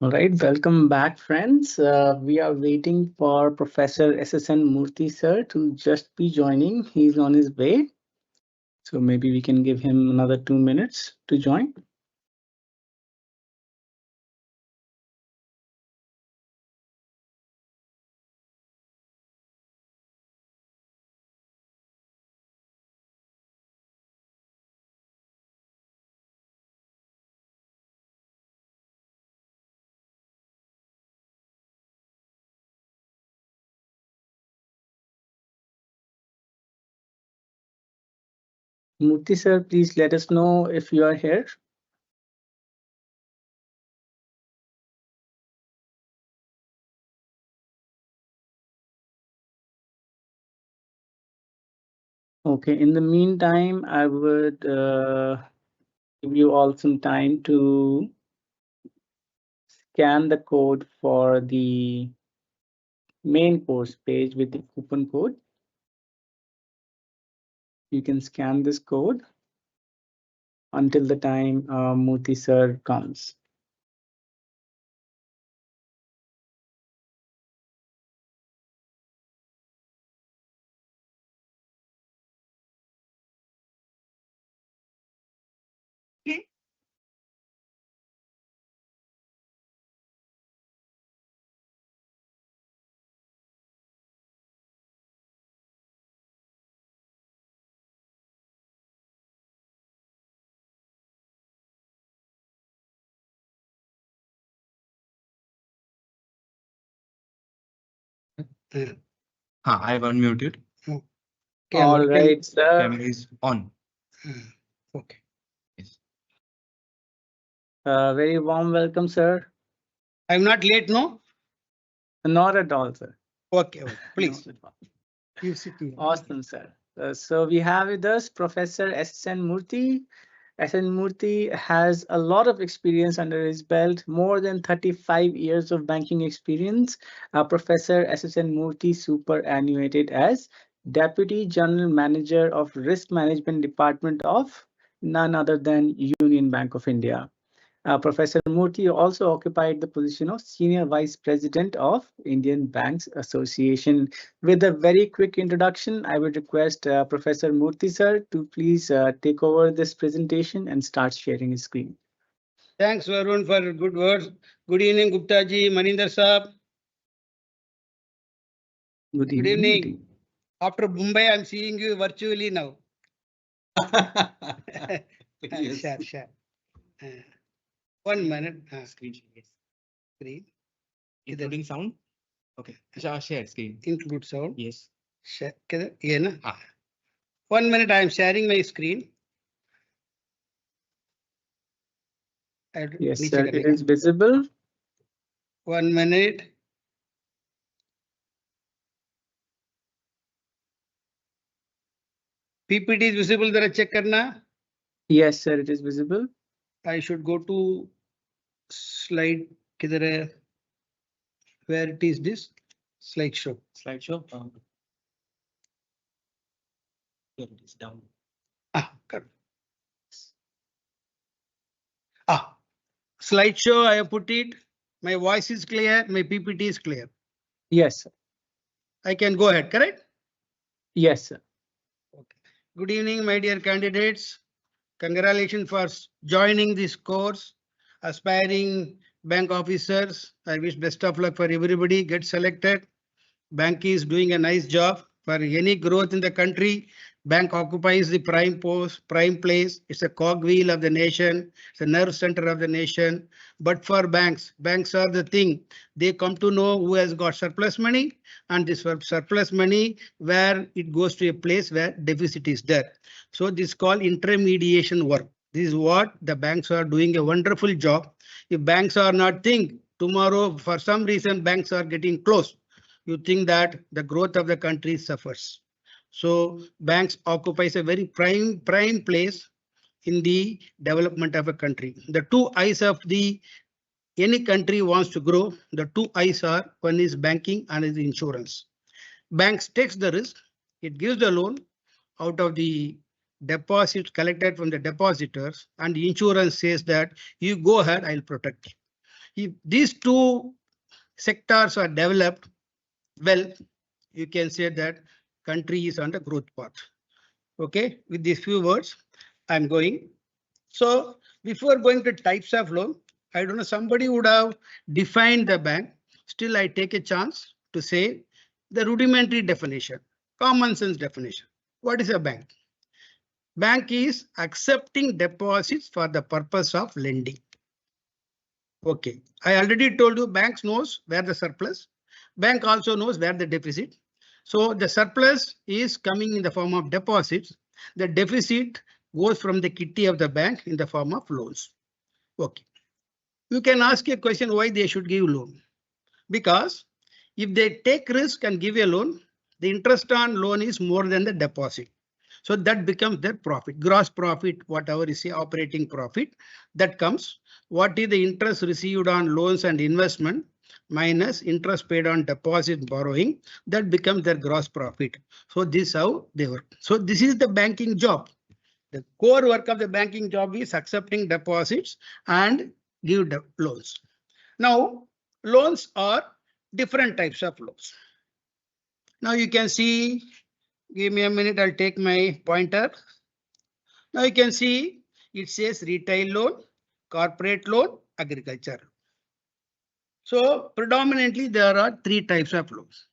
All right, welcome back, friends. We are waiting for Professor SSN Murthy sir to just be joining. He's on his way, so maybe we can give him another 2 minutes to join. Murthy sir, please let us know if you are here. Okay, in the meantime, I would give you all some time to scan the code for the main course page with the coupon code. You can scan this code until the time Murthy sir comes. I have unmuted. Okay, all right, sir. Camera is on. Okay. Yes. Very warm welcome, sir. I'm not late, no? Not at all, sir. Okay, please. Not at all. You sit here. Awesome, sir. So we have with us Professor S.N. Murthy. S.N. Murthy has a lot of experience under his belt, more than 35 years of banking experience. Professor S.N. Murthy superannuated as Deputy General Manager of Risk Management Department of none other than Union Bank of India. Professor Murthy also occupied the position of Senior Vice President of Indian Banks Association. With a very quick introduction, I would request Professor Murthy sir to please take over this presentation and start sharing his screen. Thanks, Varun, for good words. Good evening, Gupta ji, Maninder Saab. Good Good evening. evening. After Mumbai, I'm seeing you virtually now. Yes. Sure. 1 minute. Screen share, yes. Screen. Including sound. Okay. Share screen. Include sound. Yes. Share. Yeah, na? 1 minute, I'm sharing my screen. Yes, sir. It is visible. 1 minute. PPT is visible. There, check karna. Yes, sir. It is visible. I should go to slide. Kidhar hai? Where it is this slideshow. Slideshow. Here it is down. Correct. Slideshow, I have put it. My voice is clear. My PPT is clear. Yes, sir. I can go ahead, correct? Yes, sir. Okay. Good evening, my dear candidates. Congratulations for joining this course. Aspiring bank officers, I wish best of luck for everybody. Get selected. Bank is doing a nice job. For any growth in the country, bank occupies the prime place. It's a cogwheel of the nation. It's a nerve center of the nation. But for banks are the thing. They come to know who has got surplus money, and this surplus money where it goes to a place where deficit is there. So this is called intermediation work. This is what the banks are doing a wonderful job. If banks are not think tomorrow, for some reason, banks are getting closed, you think that the growth of the country suffers. So banks occupies a very prime place in the development of a country. The two eyes of the any country wants to grow. The two eyes are, one is banking and is insurance. Banks takes the risk. It gives the loan out of the deposits collected from the depositors, and the insurance says that you go ahead, I'll protect you. If these two sectors are developed well, you can say that country is on the growth path. Okay, with these few words, I'm going. So before going to types of loan, I don't know, somebody would have defined the bank. Still, I take a chance to say the rudimentary definition, common sense definition. What is a bank? Bank is accepting deposits for the purpose of lending. Okay, I already told you banks knows where the surplus. Bank also knows where the deficit. So the surplus is coming in the form of deposits. The deficit goes from the kitty of the bank in the form of loans. Okay. You can ask a question why they should give loan. Because if they take risk and give a loan, the interest on loan is more than the deposit. So that becomes their profit, gross profit, whatever is the operating profit that comes. What is the interest received on loans and investment minus interest paid on deposit borrowing, that becomes their gross profit. So this is how they work. So this is the banking job. The core work of the banking job is accepting deposits and give loans. Now, loans are different types of loans. Now you can see, give me a minute, I'll take my pointer. Now you can see it says retail loan, corporate loan, agriculture. So predominantly there are three types of loans.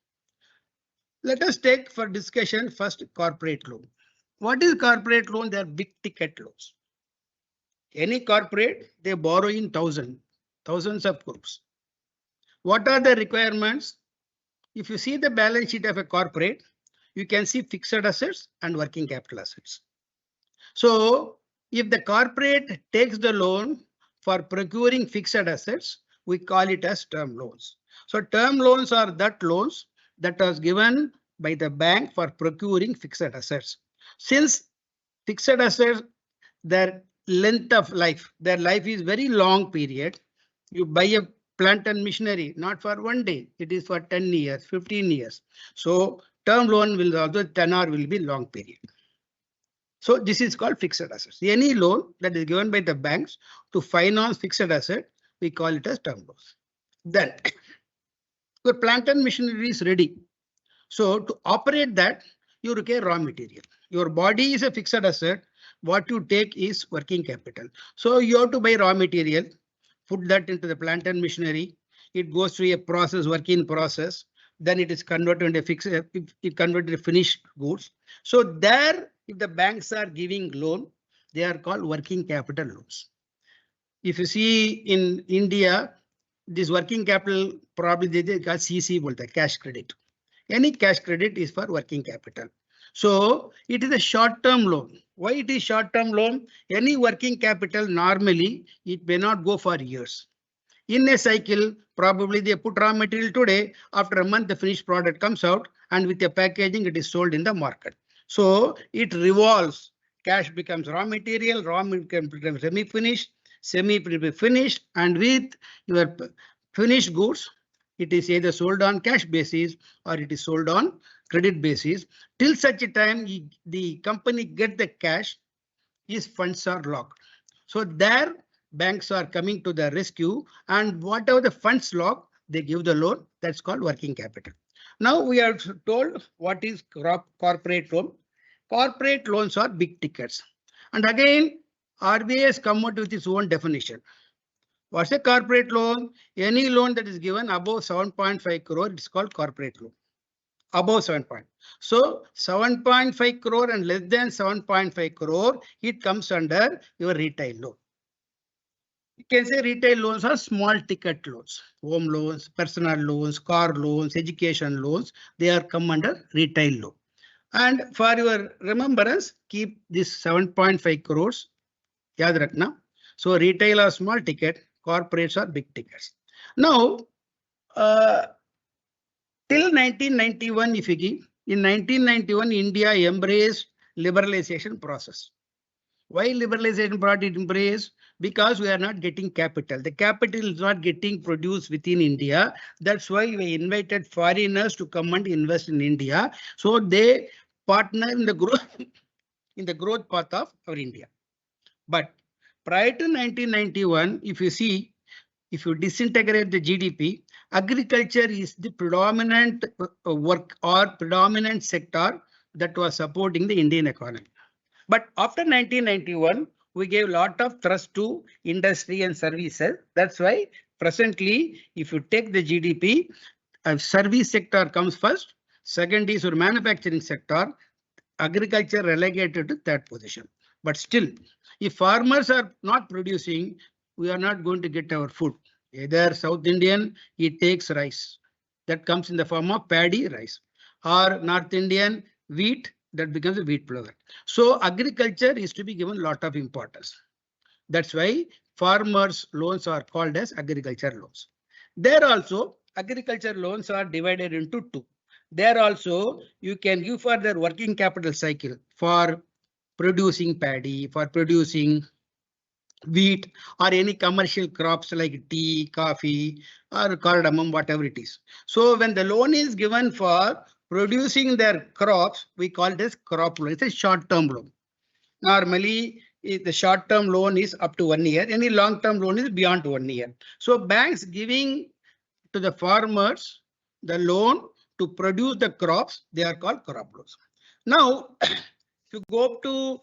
Let us take for discussion first corporate loan. What is corporate loan? They are big ticket loans. Any corporate, they borrow in thousands of crores. What are the requirements? If you see the balance sheet of a corporate, you can see fixed assets and working capital assets. So if the corporate takes the loan for procuring fixed assets, we call it as term loans. So term loans are that loans that was given by the bank for procuring fixed assets. Since fixed assets, their length of life, their life is very long period. You buy a plant and machinery, not for one day, it is for 10 years, 15 years. So term loan will also tenor will be long period. So this is called fixed assets. Any loan that is given by the banks to finance fixed asset, we call it as term loans. Then your plant and machinery is ready. So to operate that, you require raw material. Your body is a fixed asset. What you take is working capital. So you have to buy raw material, put that into the plant and machinery. It goes through a process, working process. Then it is converted into fixed, it converted to finished goods. So there, if the banks are giving loan, they are called working capital loans. If you see in India, this working capital probably they call CC, cash credit. Any cash credit is for working capital. So it is a short-term loan. Why it is short-term loan? Any working capital normally it may not go for years. In a cycle, probably they put raw material today, after a month the finished product comes out and with the packaging it is sold in the market. So it revolves. Cash becomes raw material becomes semi-finished, semi-finished, and with your finished goods, it is either sold on cash basis or it is sold on credit basis. Till such a time the company get the cash, his funds are locked. So there banks are coming to the rescue, and whatever the funds locked, they give the loan. That's called working capital. Now we are told what is corporate loan. Corporate loans are big tickets. And again, RBI has come out with its own definition. What's a corporate loan? Any loan that is given above 7.5 crore, it's called corporate loan. Above 7 point. So 7.5 crore and less than 7.5 crore, it comes under your retail loan. You can say retail loans are small ticket loans, home loans, personal loans, car loans, education loans. They are come under retail loan. And for your remembrance, keep this 7.5 crores. Yaad rakhna. So retail are small ticket, corporates are big tickets. Now, till 1991, if you give, in 1991, India embraced liberalization process. Why liberalization brought it embrace? Because we are not getting capital. The capital is not getting produced within India. That's why we invited foreigners to come and invest in India. So they partner in the growth path of our India. But prior to 1991, if you see, if you disintegrate the GDP, agriculture is the predominant work or predominant sector that was supporting the Indian economy. But after 1991, we gave a lot of thrust to industry and services. That's why presently, if you take the GDP, service sector comes first. Second is your manufacturing sector. Agriculture relegated to third position. But still, if farmers are not producing, we are not going to get our food. Either South Indian, it takes rice. That comes in the form of paddy rice. Or North Indian, wheat, that becomes a wheat flour. So agriculture is to be given a lot of importance. That's why farmers' loans are called as agriculture loans. There also, agriculture loans are divided into two. There also, you can give for their working capital cycle for producing paddy, for producing wheat or any commercial crops like tea, coffee or cardamom, whatever it is. So when the loan is given for producing their crops, we call it as crop loan. It's a short-term loan. Normally, the short-term loan is up to 1 year. Any long-term loan is beyond 1 year. So banks giving to the farmers the loan to produce the crops, they are called crop loans. Now, if you go up to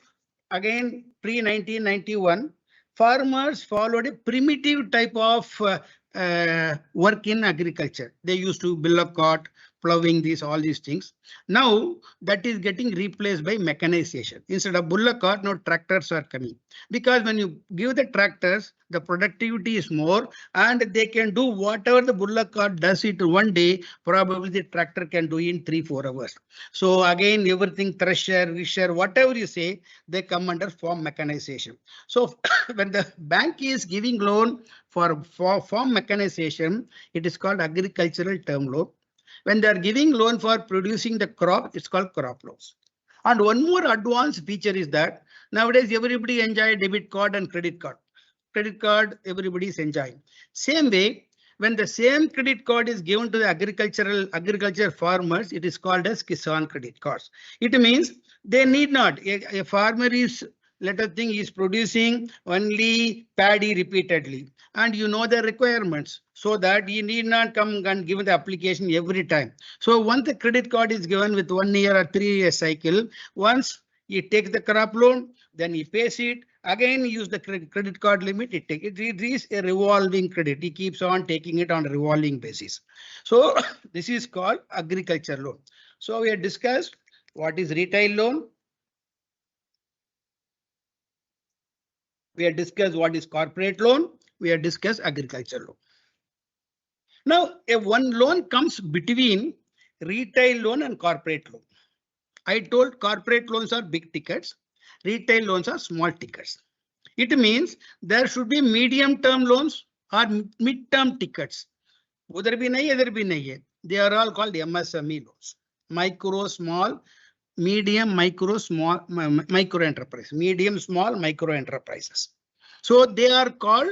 again pre-1991, farmers followed a primitive type of work in agriculture. They used to bullock cart, plowing these, all these things. Now that is getting replaced by mechanization. Instead of bullock cart, now tractors are coming. Because when you give the tractors, the productivity is more and they can do whatever the bullock cart does it one day, probably the tractor can do in 3-4 hours. So again, everything thresher, wisher, whatever you say, they come under farm mechanization. So when the bank is giving loan for farm mechanization, it is called agricultural term loan. When they are giving loan for producing the crop, it's called crop loans. And one more advanced feature is that nowadays everybody enjoy debit card and credit card. Credit card, everybody is enjoying. Same way, when the same credit card is given to the agriculture farmers, it is called as Kisan credit cards. It means they need not. A farmer is, let us think, is producing only paddy repeatedly, and you know the requirements, so that he need not come and give the application every time. So once the credit card is given with 1 year or 3 year cycle, once he takes the crop loan, then he pays it. Again, use the credit card limit. It is a revolving credit. He keeps on taking it on a revolving basis. So this is called agriculture loan. So we have discussed what is retail loan. We have discussed what is corporate loan. We have discussed agriculture loan. Now, if one loan comes between retail loan and corporate loan. I told corporate loans are big tickets. Retail loans are small tickets. It means there should be medium term loans or mid-term tickets. Udhar bhi nahi, idhar bhi nahi hai. They are all called MSME loans. Micro, small, medium, micro, small, micro enterprise. Medium, small, micro enterprises. So they are called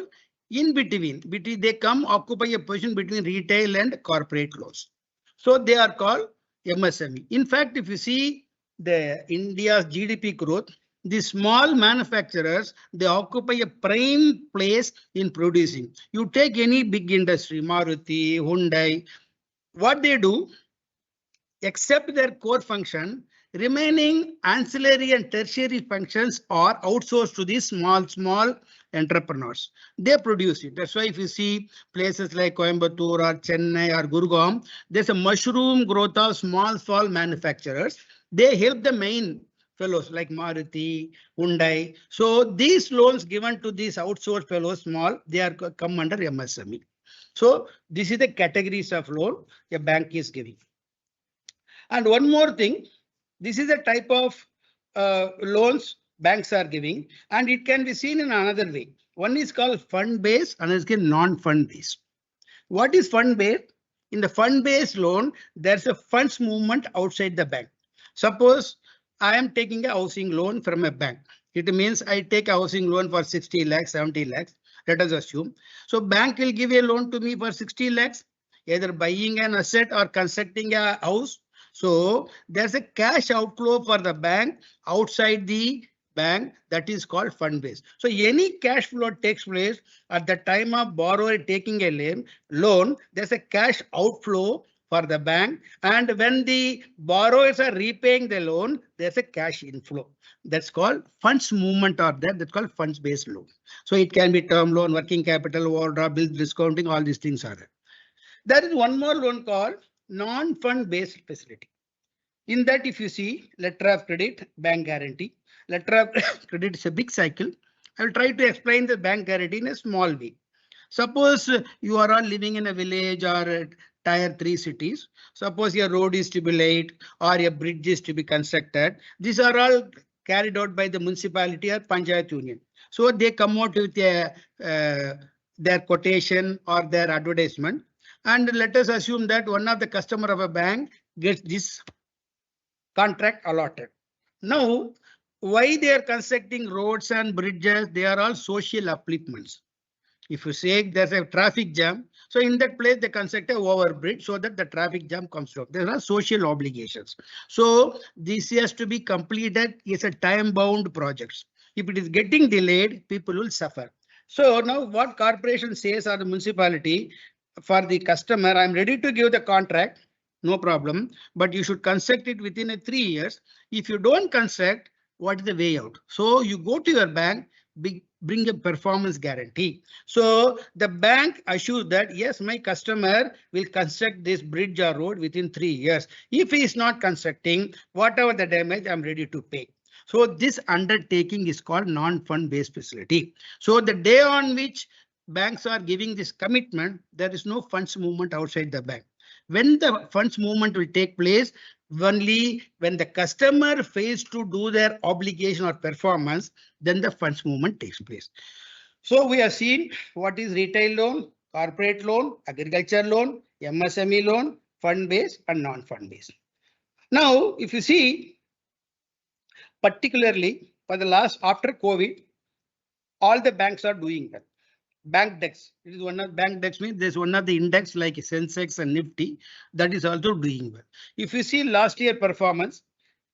in between. They come occupy a position between retail and corporate loans. So they are called MSME. In fact, if you see the India's GDP growth, the small manufacturers, they occupy a prime place in producing. You take any big industry, Maruti, Hyundai, what they do, except their core function, remaining ancillary and tertiary functions are outsourced to these small entrepreneurs. They produce it. That's why if you see places like Coimbatore or Chennai or Gurgaon, there's a mushroom growth of small manufacturers. They help the main fellows like Maruti, Hyundai. So these loans given to these outsourced fellows, small, they are come under MSME. So this is the categories of loan a bank is giving. And one more thing, this is a type of loans banks are giving, and it can be seen in another way. One is called fund-based, another is called non-fund-based. What is fund-based? In the fund-based loan, there's a funds movement outside the bank. Suppose I am taking a housing loan from a bank. It means I take a housing loan for 60 lakhs, 70 lakhs. Let us assume. So bank will give a loan to me for 60 lakhs, either buying an asset or constructing a house. So there's a cash outflow for the bank outside the bank, that is called fund based. So any cash flow takes place at the time of borrower taking a loan, there's a cash outflow for the bank, and when the borrowers are repaying the loan, there's a cash inflow. That's called funds movement or that's called funds based loan. So it can be term loan, working capital, overdraft, bill discounting, all these things are there. There is one more loan called non-fund based facility. In that, if you see letter of credit, bank guarantee. Letter of credit is a big cycle. I will try to explain the bank guarantee in a small way. Suppose you are all living in a village or tier 3 cities. Suppose your road is to be laid or a bridge is to be constructed. These are all carried out by the municipality or Panchayat Union. So they come out with their quotation or their advertisement. And let us assume that one of the customer of a bank gets this contract allotted. Now, why they are constructing roads and bridges? They are all social upliftments. If you say there's a traffic jam, so in that place they construct a overbridge so that the traffic jam comes down. There are social obligations. So this has to be completed. It's a time-bound projects. If it is getting delayed, people will suffer. So now what corporation says or the municipality for the customer, I'm ready to give the contract, no problem, but you should construct it within 3 years. If you don't construct, what is the way out? So you go to your bank, bring a performance guarantee. So the bank assures that yes, my customer will construct this bridge or road within 3 years. If he is not constructing, whatever the damage, I'm ready to pay. So this undertaking is called non-fund based facility. So the day on which banks are giving this commitment, there is no funds movement outside the bank. When the funds movement will take place, only when the customer fails to do their obligation or performance, then the funds movement takes place. So we have seen what is retail loan, corporate loan, agriculture loan, MSME loan, fund based and non-fund based. Now, if you see, particularly for the last after COVID, all the banks are doing that. Bank DEX, it is one of bank DEX means there's one of the index like Sensex and Nifty that is also doing well. If you see last year performance,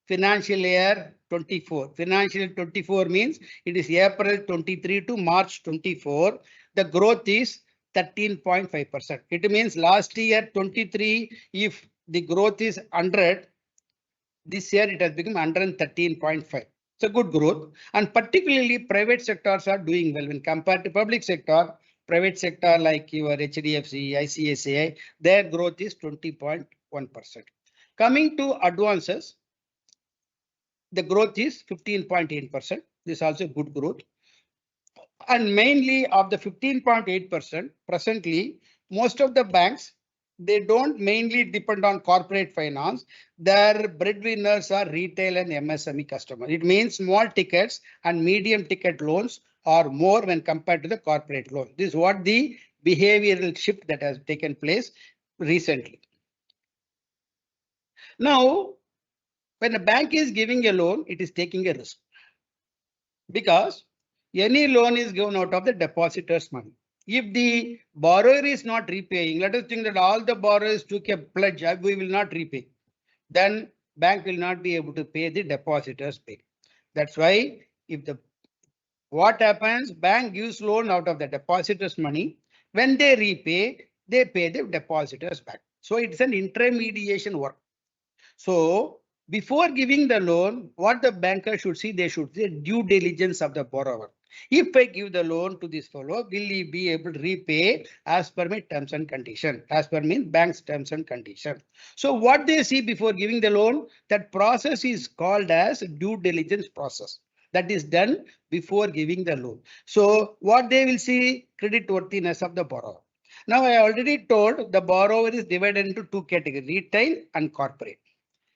financial year 24, financial year 24 means it is April 23 to March 24. The growth is 13.5%. It means last year 23, if the growth is 100, this year it has become 113.5. It's a good growth, and particularly private sectors are doing well when compared to public sector. Private sector like your HDFC, ICICI, their growth is 20.1%. Coming to advances, the growth is 15.8%. This is also good growth. And mainly of the 15.8%, presently, most of the banks, they don't mainly depend on corporate finance. Their breadwinners are retail and MSME customers. It means small tickets and medium ticket loans are more when compared to the corporate loan. This is what the behavioral shift that has taken place recently. Now, when a bank is giving a loan, it is taking a risk because any loan is given out of the depositor's money. If the borrower is not repaying, let us think that all the borrowers took a pledge, we will not repay. Then bank will not be able to pay the depositors pay. That's why what happens, bank gives loan out of the depositors money. When they repay, they pay the depositors back. So it's an intermediation work. So before giving the loan, what the banker should see, they should see due diligence of the borrower. If I give the loan to this fellow, will he be able to repay as per my terms and condition? As per means bank's terms and condition. So what they see before giving the loan, that process is called as due diligence process. That is done before giving the loan. So what they will see, credit worthiness of the borrower. Now I already told the borrower is divided into two categories, retail and corporate.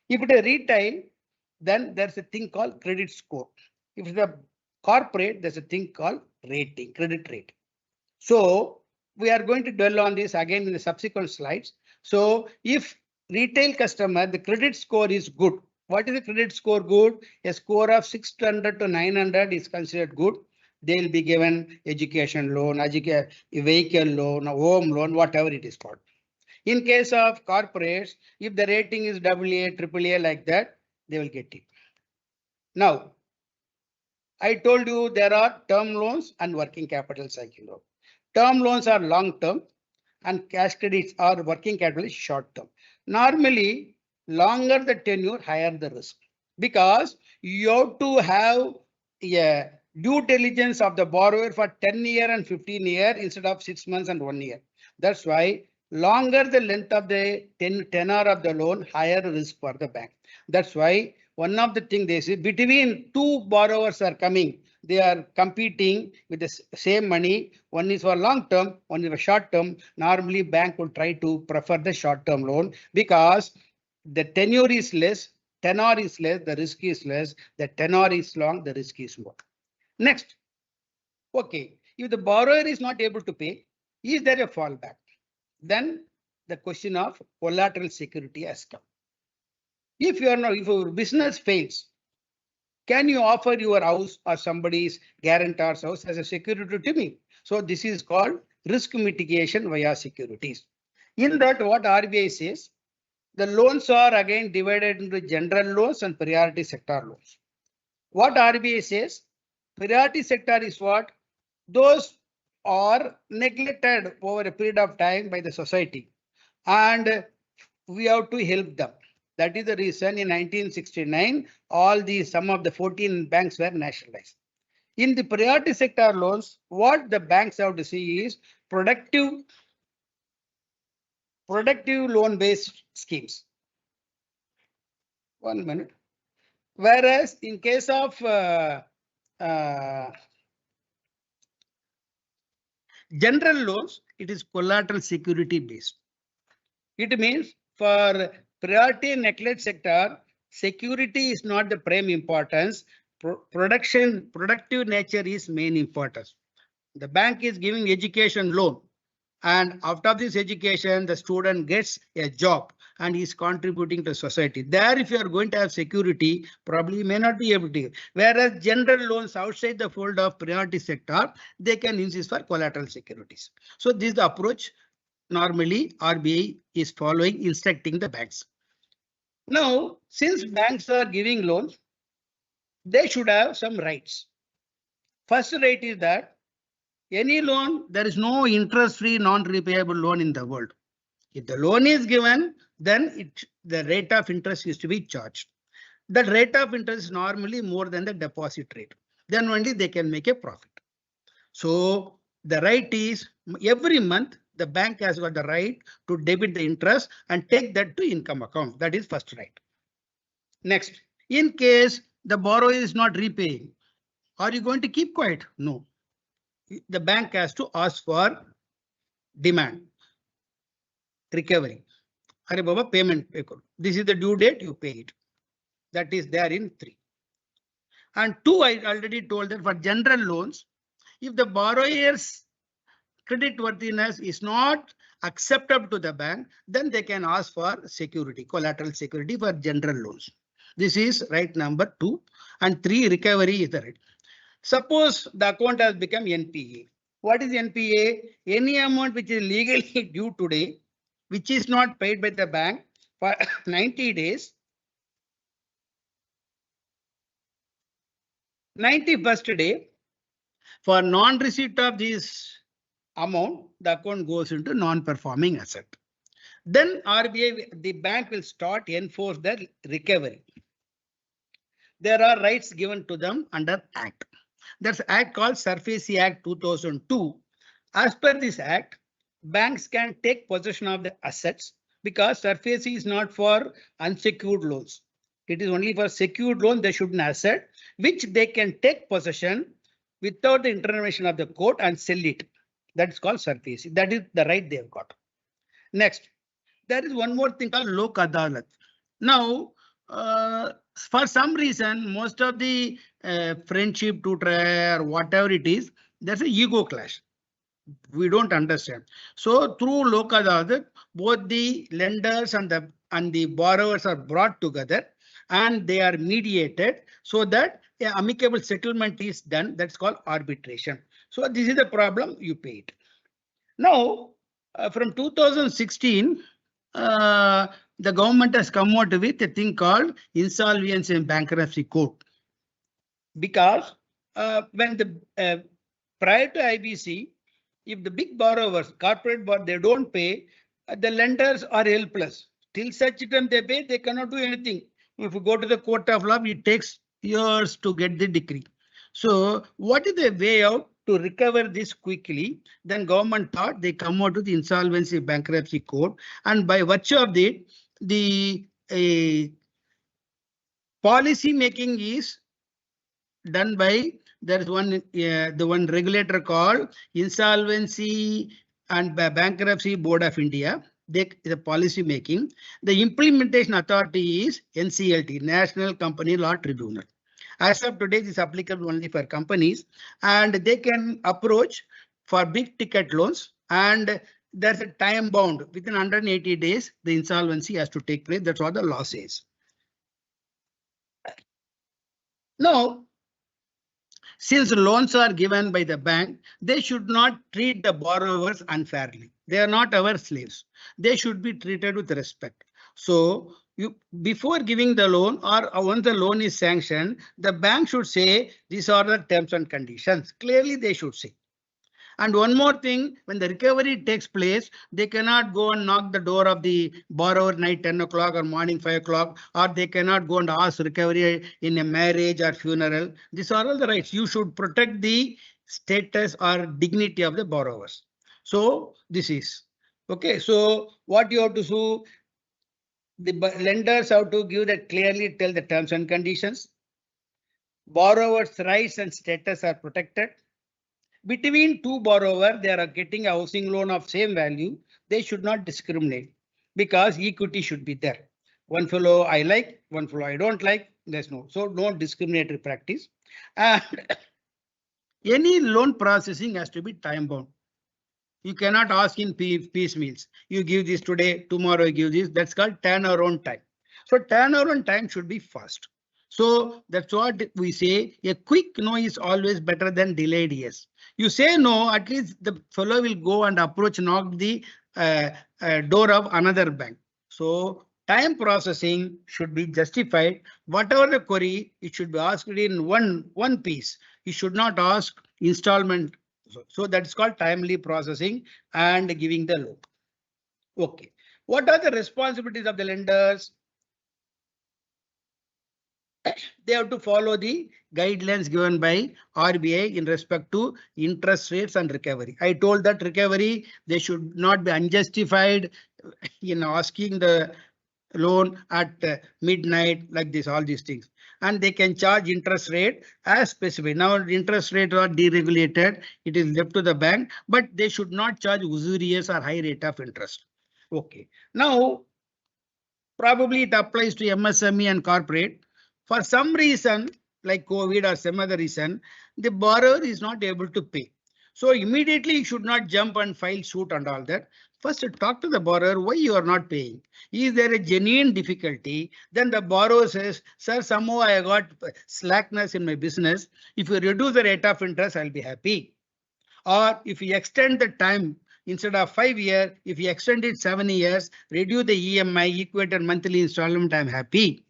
If it is retail, then there's a thing called credit score. If it's a corporate, there's a thing called rating, credit rate. So we are going to dwell on this again in the subsequent slides. So if retail customer, the credit score is good. What is the credit score good? A score of 600 to 900 is considered good. They will be given education loan, vehicle loan, home loan, whatever it is called. In case of corporates, if the rating is AA, AAA like that, they will get it. Now, I told you there are term loans and working capital cycle loan. Term loans are long term and cash credits are working capital is short term. Normally, longer the tenure, higher the risk, because you have to have a due diligence of the borrower for 10 year and 15 year instead of 6 months and 1 year. That's why longer the length of the tenor of the loan, higher risk for the bank. That's why one of the things they say, between two borrowers are coming, they are competing with the same money. One is for long term, one is for short term. Normally bank will try to prefer the short term loan because the tenure is less, tenor is less, the risk is less, the tenor is long, the risk is more. Next, okay, if the borrower is not able to pay, is there a fallback? Then the question of collateral security has come. If your business fails, can you offer your house or somebody's guarantor's house as a security to me? So this is called risk mitigation via securities. In that, what RBI says, the loans are again divided into general loans and priority sector loans. What RBI says, priority sector is what? Those are neglected over a period of time by the society, and we have to help them. That is the reason in 1969, some of the 14 banks were nationalized. In the priority sector loans, what the banks have to see is productive loan-based schemes. 1 minute. Whereas in case of general loans, it is collateral security based. It means for priority neglect sector, security is not the prime importance. Productive nature is main importance. The bank is giving education loan, and after this education, the student gets a job and is contributing to society. There, if you are going to have security, probably may not be able to. Whereas general loans outside the fold of priority sector, they can insist for collateral securities. So this is the approach normally RBI is following, instructing the banks. Now, since banks are giving loans, they should have some rights. First right is that any loan, there is no interest-free, non-repayable loan in the world. If the loan is given, then the rate of interest is to be charged. The rate of interest is normally more than the deposit rate. Then only they can make a profit. So the right is every month the bank has got the right to debit the interest and take that to income account. That is first right. Next, in case the borrower is not repaying, are you going to keep quiet? No. The bank has to ask for demand, recovery, payment. This is the due date, you pay it. That is there in 3. And 2, I already told that for general loans, if the borrower's credit worthiness is not acceptable to the bank, then they can ask for security, collateral security for general loans. This is right number 2. And 3, recovery is the right. Suppose the account has become NPA. What is NPA? Any amount which is legally due today, which is not paid by the bank for 90 days, 91st day, for non-receipt of this amount, the account goes into non-performing asset. Then RBI, the bank will start enforce the recovery. There are rights given to them under Act. That's Act called SARFAESI Act 2002. As per this Act, banks can take possession of the assets because SARFAESI is not for unsecured loans. It is only for secured loan. They should be an asset which they can take possession without the intervention of the court and sell it. That is called SARFAESI. That is the right they have got. Next, there is one more thing called Lok Adalat. Now, for some reason, most of the friendship tutor or whatever it is, there's an ego clash. We don't understand. So through Lok Adalat, both the lenders and the borrowers are brought together and they are mediated so that an amicable settlement is done. That's called arbitration. So this is the problem, you pay it. Now, from 2016, the government has come out with a thing called insolvency and bankruptcy code, because when the prior to IBC, if the big borrowers, corporate they don't pay, the lenders are helpless. Till such time they pay, they cannot do anything. If you go to the court of law, it takes years to get the decree. So what is the way out to recover this quickly? Then government thought they come out with the insolvency bankruptcy code, and by virtue of it, the policy making is done by, there is one the one regulator called Insolvency and Bankruptcy Board of India. They the policy making. The implementation authority is NCLT, National Company Law Tribunal. As of today, this is applicable only for companies, and they can approach for big ticket loans, and there's a time bound within 180 days. The insolvency has to take place. That's what the law says. Now, since loans are given by the bank, they should not treat the borrowers unfairly. They are not our slaves. They should be treated with respect. So before giving the loan, or once the loan is sanctioned, the bank should say these are the terms and conditions. Clearly, they should say. And one more thing, when the recovery takes place, they cannot go and knock the door of the borrower night 10 o'clock or morning 5 o'clock, or they cannot go and ask recovery in a marriage or funeral. These are all the rights. You should protect the status or dignity of the borrowers. So this is okay. So what you have to do, the lenders have to give that clearly, tell the terms and conditions. Borrowers' rights and status are protected. Between two borrowers, they are getting a housing loan of same value. They should not discriminate because equity should be there. One fellow I like, one fellow I don't like. There's no discriminatory practice. And any loan processing has to be time bound. You cannot ask in piecemeals. You give this today, tomorrow you give this. That's called turnaround time. So turnaround time should be fast. So that's what we say. A quick no is always better than delayed yes. You say no, at least the fellow will go and knock the door of another bank. So time processing should be justified. Whatever the query, it should be asked in one piece. You should not ask installment. So that's called timely processing and giving the loan. Okay. What are the responsibilities of the lenders? They have to follow the guidelines given by RBI in respect to interest rates and recovery. I told that recovery, they should not be unjustified in asking the loan at midnight like this, all these things. And they can charge interest rate as specified. Now interest rates are deregulated. It is left to the bank, but they should not charge usurious or high rate of interest. Okay. Now, probably it applies to MSME and corporate. For some reason, like COVID or some other reason, the borrower is not able to pay. So immediately you should not jump and file suit and all that. First, talk to the borrower why you are not paying. Is there a genuine difficulty? Then the borrower says, sir, somehow I got slackness in my business. If you reduce the rate of interest, I'll be happy. Or if you extend the time, instead of 5 years, if you extend it 7 years, reduce the EMI, equated monthly installment, I'm happy.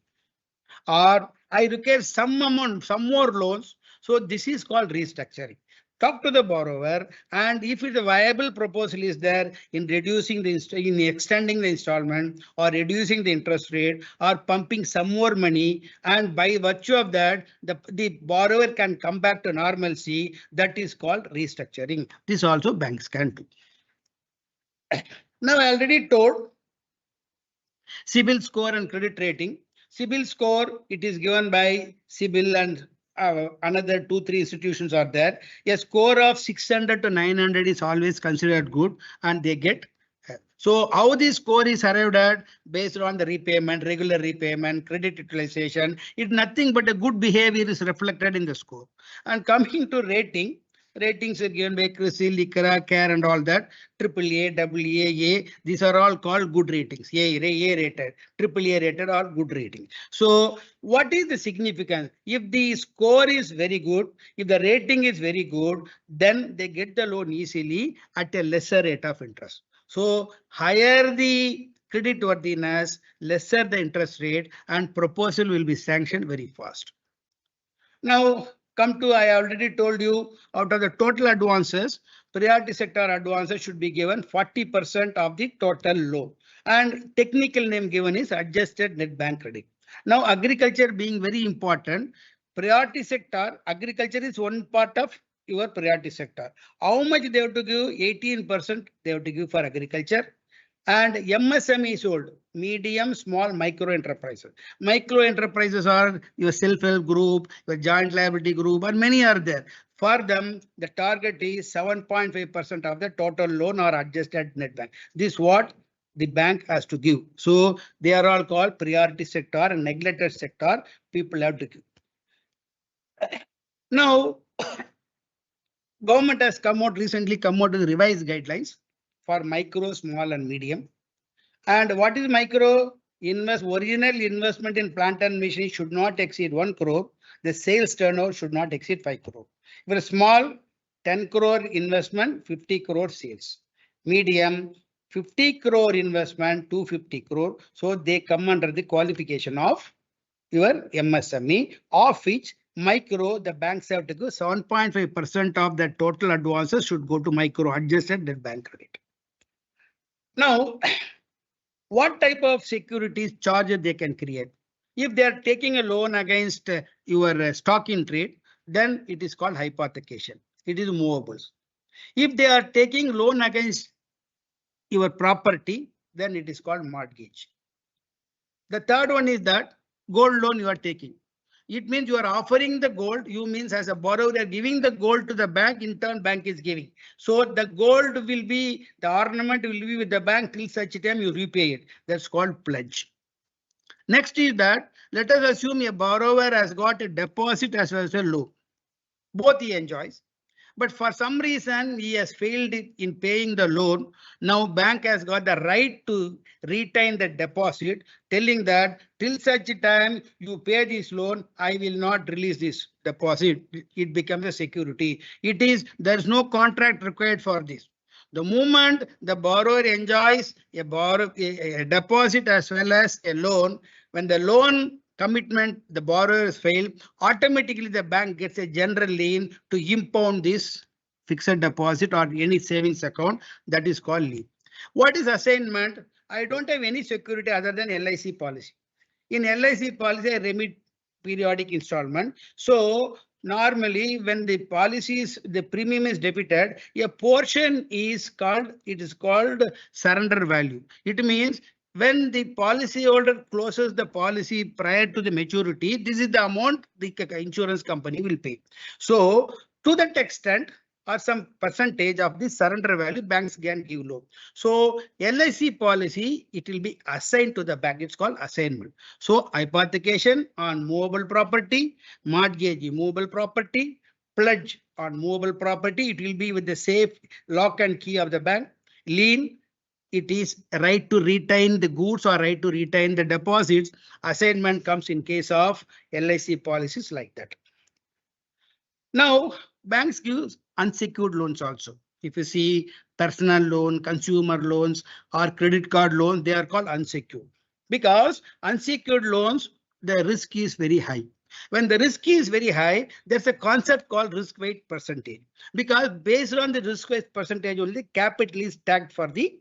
Or I require some amount, some more loans. So this is called restructuring. Talk to the borrower, and if a viable proposal is there in reducing in extending the installment or reducing the interest rate or pumping some more money, and by virtue of that, the borrower can come back to normalcy, that is called restructuring. This also banks can do. Now I already told CIBIL score and credit rating. CIBIL score, it is given by CIBIL and another 2-3 institutions are there. A score of 600 to 900 is always considered good, and they get. So how this score is arrived at based on the repayment, regular repayment, credit utilization, it's nothing but a good behavior is reflected in the score. And coming to rating, ratings are given by CRISIL, ICRA, CARE and all that. AAA, AA, these are all called good ratings. A rated, AAA rated or good rating. So what is the significance? If the score is very good, if the rating is very good, then they get the loan easily at a lesser rate of interest. So higher the credit worthiness, lesser the interest rate, and proposal will be sanctioned very fast. Now, come to, I already told you, out of the total advances, priority sector advances should be given 40% of the total loan. And technical name given is adjusted net bank credit. Now, agriculture being very important, priority sector, agriculture is one part of your priority sector. How much they have to give? 18% they have to give for agriculture. And MSME is sold, medium, small, micro enterprises. Micro enterprises are your self-help group, your joint liability group, and many are there. For them, the target is 7.5% of the total loan or adjusted net bank. This is what the bank has to give. So they are all called priority sector and neglected sector. People have to give. Now, government has recently come out with revised guidelines for micro, small, and medium. And what is micro? Original investment in plant and machinery should not exceed 1 crore. The sales turnover should not exceed 5 crore. If a small, 10 crore investment, 50 crore sales. Medium, 50 crore investment, 250 crore. So they come under the qualification of your MSME, of which micro, the banks have to go 7.5% of the total advances should go to micro, adjusted net bank credit. Now, what type of securities charges they can create? If they are taking a loan against your stock in trade, then it is called hypothecation. It is movables. If they are taking loan against your property, then it is called mortgage. The third one is that gold loan you are taking. It means you are offering the gold. You means as a borrower, you are giving the gold to the bank. In turn, bank is giving. So the gold will be, the ornament will be with the bank till such time you repay it. That's called pledge. Next is that, let us assume a borrower has got a deposit as well as a loan. Both he enjoys. But for some reason, he has failed in paying the loan. Now bank has got the right to retain the deposit, telling that till such time you pay this loan, I will not release this deposit. It becomes a security. There is no contract required for this. The moment the borrower enjoys a deposit as well as a loan, when the loan commitment, the borrowers fail, automatically the bank gets a general lien to impound this fixed deposit or any savings account. That is called lien. What is assignment? I don't have any security other than LIC policy. In LIC policy, I remit periodic installment. So normally when the premium is debited, a portion is called surrender value. It means when the policyholder closes the policy prior to the maturity, this is the amount the insurance company will pay. So to that extent, or some percentage of the surrender value, banks can give loan. So LIC policy, it will be assigned to the bank. It's called assignment. So hypothecation on movable property, mortgage immovable property, pledge on movable property, it will be with the safe lock and key of the bank. Lien, it is right to retain the goods or right to retain the deposits. Assignment comes in case of LIC policies like that. Now, banks give unsecured loans also. If you see personal loan, consumer loans, or credit card loans, they are called unsecured. Because unsecured loans, the risk is very high. When the risk is very high, there's a concept called risk weight percentage. Because based on the risk weight percentage only, capital is tagged for the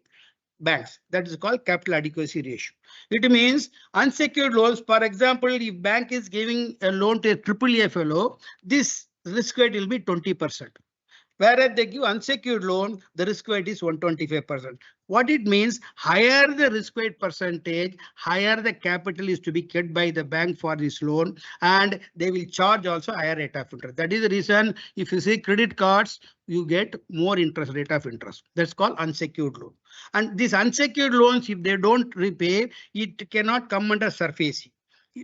banks. That is called capital adequacy ratio. It means unsecured loans, for example, if bank is giving a loan to a AAA fellow, this risk weight will be 20%. Whereas they give unsecured loan, the risk weight is 125%. What it means, higher the risk weight percentage, higher the capital is to be kept by the bank for this loan, and they will charge also higher rate of interest. That is the reason if you see credit cards, you get more rate of interest. That's called unsecured loan. And these unsecured loans, if they don't repay, it cannot come under SARFAESI.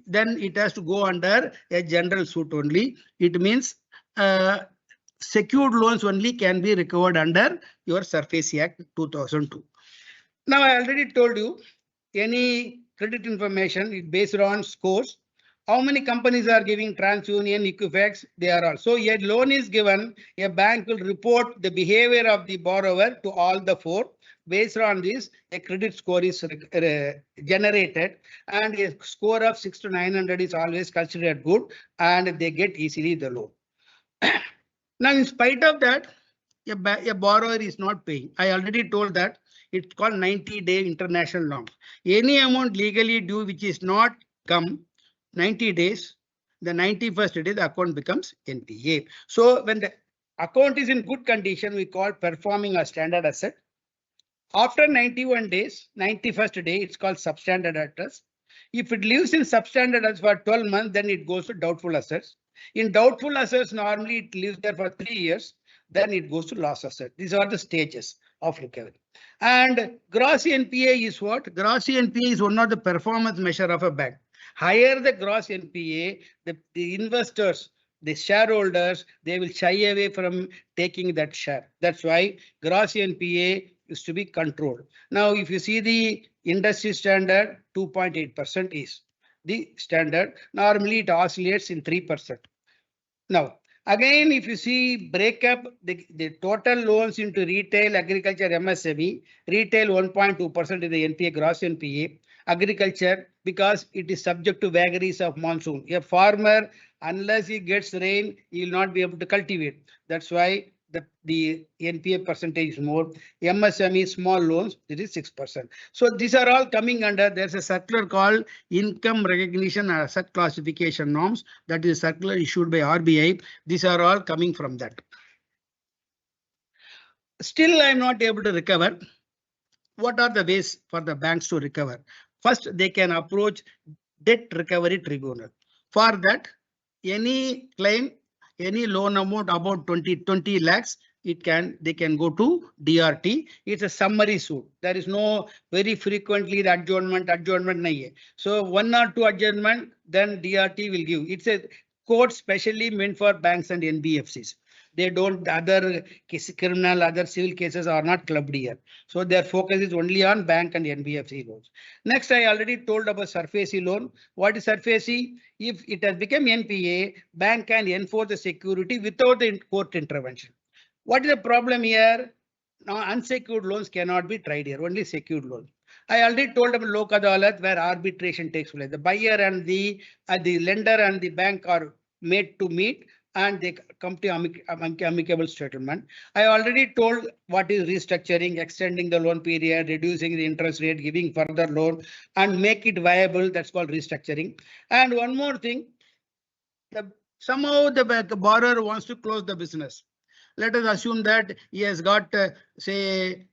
Then it has to go under a general suit only. It means secured loans only can be recovered under your SARFAESI Act 2002. Now, I already told you any credit information is based on scores. How many companies are giving TransUnion, Equifax? They are all. So a loan is given, a bank will report the behavior of the borrower to all the four. Based on this, a credit score is generated, and a score of 600 to 900 is always considered good, and they get easily the loan. Now, in spite of that, a borrower is not paying. I already told that it's called 90-day international norm. Any amount legally due which is not come 90 days, the 91st day the account becomes NPA. So when the account is in good condition, we call performing a standard asset. After 91 days, 91st day, it's called substandard assets. If it lives in substandard assets for 12 months, then it goes to doubtful assets. In doubtful assets, normally it lives there for 3 years, then it goes to loss asset. These are the stages of recovery. And gross NPA is what? Gross NPA is one of the performance measure of a bank. Higher the gross NPA, the investors, the shareholders, they will shy away from taking that share. That's why gross NPA is to be controlled. Now, if you see the industry standard, 2.8% is the standard. Normally, it oscillates in 3%. Now, again, if you see breakup, the total loans into retail, agriculture, MSME, retail 1.2% is the NPA, gross NPA. Agriculture, because it is subject to vagaries of monsoon. A farmer, unless he gets rain, he will not be able to cultivate. That's why the NPA percentage is more. MSME small loans, it is 6%. So these are all coming under, there's a circular called Income Recognition Asset Classification Norms. That is a circular issued by RBI. These are all coming from that. Still, I'm not able to recover. What are the ways for the banks to recover? First, they can approach debt recovery tribunal. For that, any claim, any loan amount about 20 lakhs, they can go to DRT. It's a summary suit. There is no very frequently the adjournment nahi. So 1 or 2 adjournment, then DRT will give. It's a court specially meant for banks and NBFCs. They don't, other criminal, other civil cases are not clubbed here. So their focus is only on bank and NBFC loans. Next, I already told about SARFAESI loan. What is SARFAESI? If it has become NPA, bank can enforce the security without the court intervention. What is the problem here? Now, unsecured loans cannot be tried here, only secured loans. I already told about Lok Adalat where arbitration takes place. The buyer and the lender and the bank are made to meet and they come to amicable settlement. I already told what is restructuring, extending the loan period, reducing the interest rate, giving further loan and make it viable. That's called restructuring. And one more thing, somehow the borrower wants to close the business. Let us assume that he has got say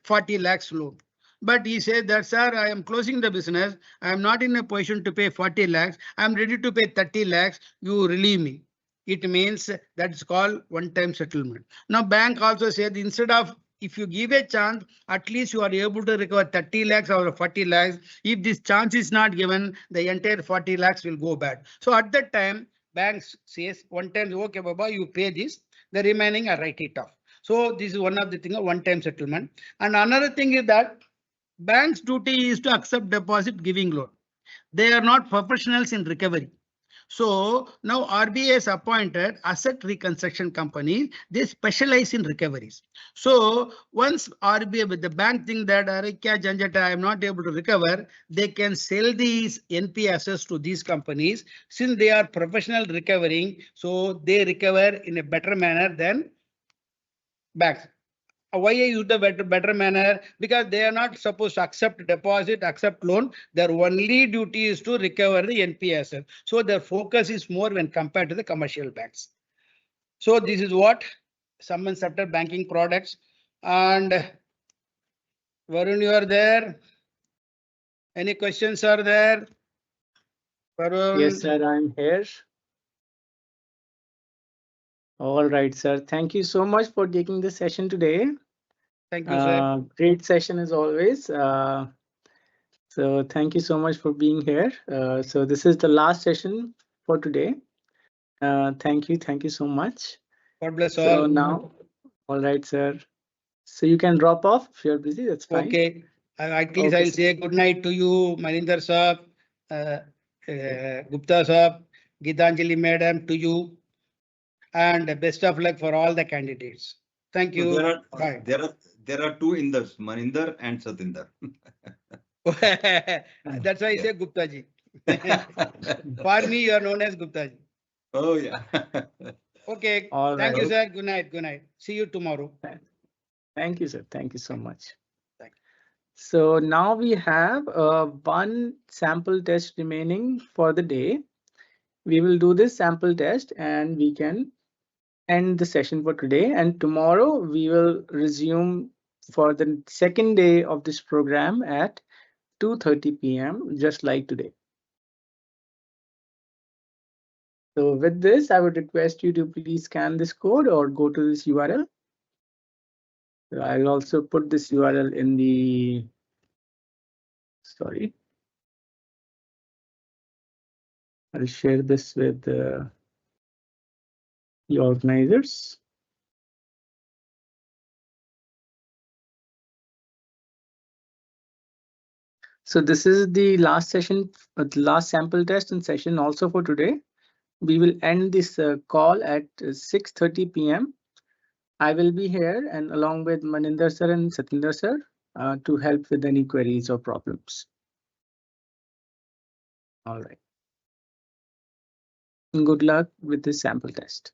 40 lakhs loan. But he said that, sir, I am closing the business. I am not in a position to pay 40 lakhs. I am ready to pay 30 lakhs. You relieve me. It means that's called one-time settlement. Now, bank also said instead of if you give a chance, at least you are able to recover 30 lakhs or 40 lakhs. If this chance is not given, the entire 40 lakhs will go bad. So at that time, banks says one time, okay, Baba, you pay this, the remaining I write it off. So this is one of the things, one-time settlement. And another thing is that bank's duty is to accept deposit giving loan. They are not professionals in recovery. So now RBI has appointed asset reconstruction companies. They specialize in recoveries. So once RBI with the bank think that I am not able to recover, they can sell these NP assets to these companies. Since they are professional recovering, so they recover in a better manner than banks. Why I use the better manner? Because they are not supposed to accept deposit, accept loan. Their only duty is to recover the NPA asset. So their focus is more when compared to the commercial banks. So this is what summons after banking products. And Varun, you are there? Any questions are there? Varun? Yes, sir, I'm here. All right, sir. Thank you so much for taking this session today. Thank you, sir. Great session as always. So thank you so much for being here. So this is the last session for today. Thank you so much. God bless So all. now, all right, sir. So you can drop off if you're busy. That's fine. Okay. At least Okay, I'll say good night to you, Maninder Saab, Gupta Saab, Gitanjali Madam, to you, and best of luck for all the candidates. Thank you. So Bye. there are two Indars, Maninder and Satinder. That's why I say Gupta ji. For me, you are known as Gupta ji. Oh yeah. Okay. All Thank you, right. sir. Good night. Good night. See you tomorrow. Thank you, sir. Thank you so much. Thank you. So now we have one sample test remaining for the day. We will do this sample test and we can end the session for today. And tomorrow we will resume for the second day of this program at 2:30 p.m. just like today. So with this, I would request you to please scan this code or go to this URL. So I'll also put this URL in the, sorry. I'll share this with the organizers. So this is the last session, the last sample test and session also for today. We will end this call at 6:30 p.m. I will be here and along with Maninder sir and Satinder sir to help with any queries or problems. All right. Good luck with this sample test.